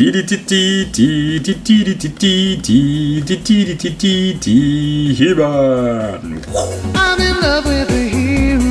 He-Man. I'm in love with a hero.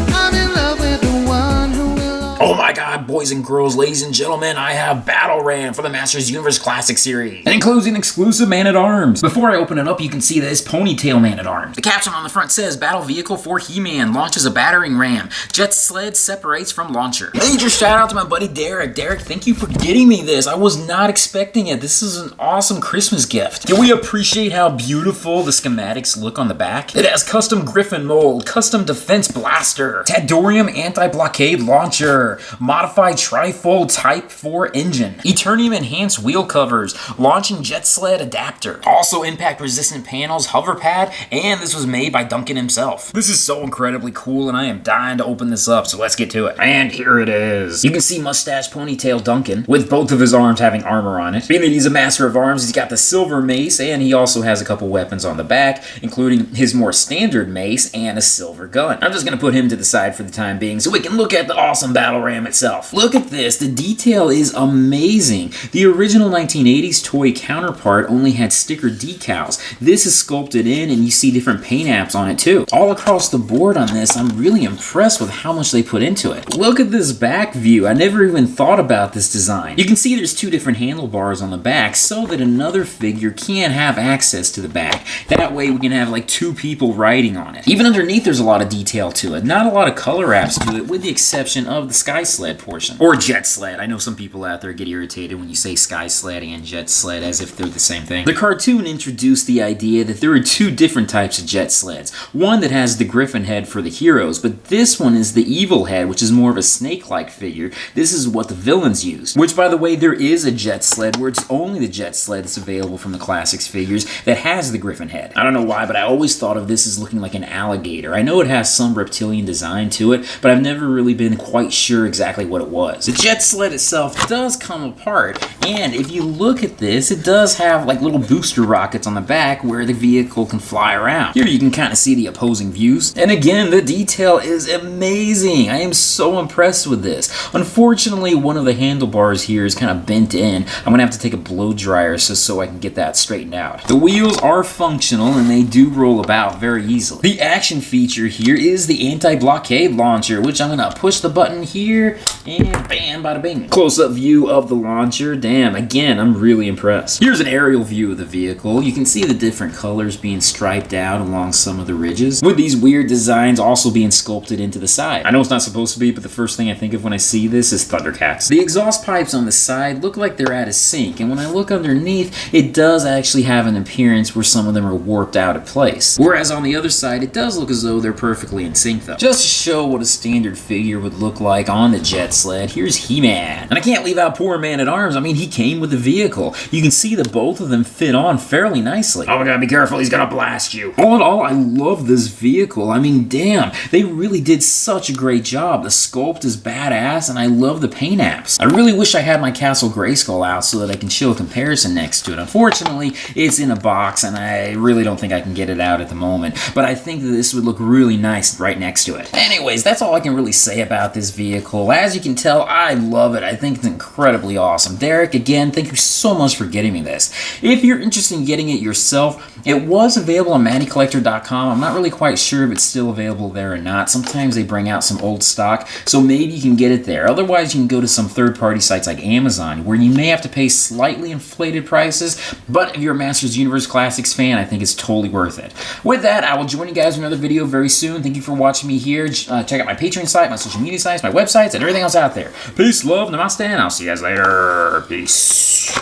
I'm in love with the one who will. Oh my god, boys and girls, ladies and gentlemen, I have Battle Ram for the Masters Universe Classic Series. And includes an exclusive Man-at-Arms. Before I open it up, you can see this Ponytail Man-at-Arms. The caption on the front says, Battle Vehicle for He-Man launches a battering ram. Jet Sled separates from launcher. Major shout out to my buddy Derek. Derek, thank you for getting me this. I was not expecting it. This is an awesome Christmas gift. Can we appreciate how beautiful the schematics look on the back? It has custom Griffin mold, custom defense blaster, Tadorium anti-blockade launcher, modified trifold Type 4 engine, Eternium enhanced wheel covers, launching Jet Sled adapter, also impact resistant panels, hover pad, and this was made by Duncan himself. This is so incredibly cool and I am dying to open this up, so let's get to it. And here it is. You can see mustache ponytail Duncan with both of his arms having armor on it. Being that he's a master of arms, he's got the silver mace and he also has a couple weapons on the back, including his more standard mace and a silver gun. I'm just going to put him to the side for the time being so we can look at the awesome Battle Ram itself. Look at this. The detail is amazing. The original 1980s toy counterpart only had sticker decals. This is sculpted in and you see different paint apps on it too. All across the board on this, I'm really impressed with how much they put into it. Look at this back view. I never even thought about this design. You can see there's two different handlebars on the back so that another figure can have access to the back. That way we can have like two people riding on it. Even underneath there's a lot of detail to it. Not a lot of color apps to it with the exception of the Sky Sled portion. Or Jet Sled. I know some people out there get irritated when you say Sky Sled and Jet Sled as if they're the same thing. The cartoon introduced the idea that there are two different types of Jet Sleds. One that has the Griffin head for the heroes, but this one is the evil head, which is more of a snake-like figure. This is what the villains used. Which, by the way, there is a Jet Sled where it's only the Jet Sled that's available from the Classics figures that has the Griffin head. I don't know why, but I always thought of this as looking like an alligator. I know it has some reptilian design to it, but I've never really been quite sure exactly what it was. The Jet Sled itself does come apart, and if you look at this, it does have like little booster rockets on the back where the vehicle can fly around. Here you can kind of see the opposing views, and again, the detail is amazing. I am so impressed with this. Unfortunately, one of the handlebars here is kind of bent in. I'm gonna have to take a blow dryer so I can get that straightened out. The wheels are functional and they do roll about very easily. The action feature here is the anti-blockade launcher, which I'm gonna push the button here and bam, bada bing. Close-up view of the launcher. Damn, again, I'm really impressed. Here's an aerial view of the vehicle. You can see the different colors being striped out along some of the ridges, with these weird designs also being sculpted into the side. I know it's not supposed to be, but the first thing I think of when I see this is Thundercats. The exhaust pipes on the side look like they're out of sync, and when I look underneath, it does actually have an appearance where some of them are warped out of place. Whereas on the other side, it does look as though they're perfectly in sync though. Just to show what a standard figure would look like on the Jet Sled, here's He-Man. And I can't leave out poor Man-at-Arms. I mean, he came with the vehicle. You can see that both of them fit on fairly nicely. Oh my god, be careful, he's gonna blast you. All in all, I love this vehicle. I mean, damn, they really did such a great job. The sculpt is badass, and I love the paint apps. I really wish I had my Castle Grayskull out so that I can show a comparison next to it. Unfortunately, it's in a box, and I really don't think I can get it out at the moment, but I think that this would look really nice right next to it. Anyways, that's all I can really say about this vehicle. As you can tell, I love it. I think it's incredibly awesome. Derek, again, thank you so much for getting me this. If you're interested in getting it yourself, it was available on MattyCollector.com. I'm not really quite sure if it's still available there or not. Sometimes they bring out some old stock, so maybe you can get it there. Otherwise, you can go to some third-party sites like Amazon, where you may have to pay slightly inflated prices, but if you're a Masters Universe Classics fan, I think it's totally worth it. With that, I will join you guys in another video very soon. Thank you for watching me here. Check out my Patreon site, my social media sites, my websites, and everything else out there. Peace, love, namaste, and I'll see you guys later. Peace.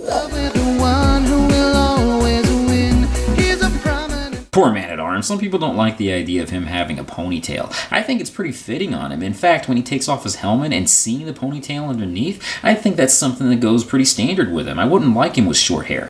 Love with the one who will always win. He's a prominent. Poor Man-at-Arms. Some people don't like the idea of him having a ponytail. I think it's pretty fitting on him. In fact, when he takes off his helmet and seeing the ponytail underneath, I think that's something that goes pretty standard with him. I wouldn't like him with short hair.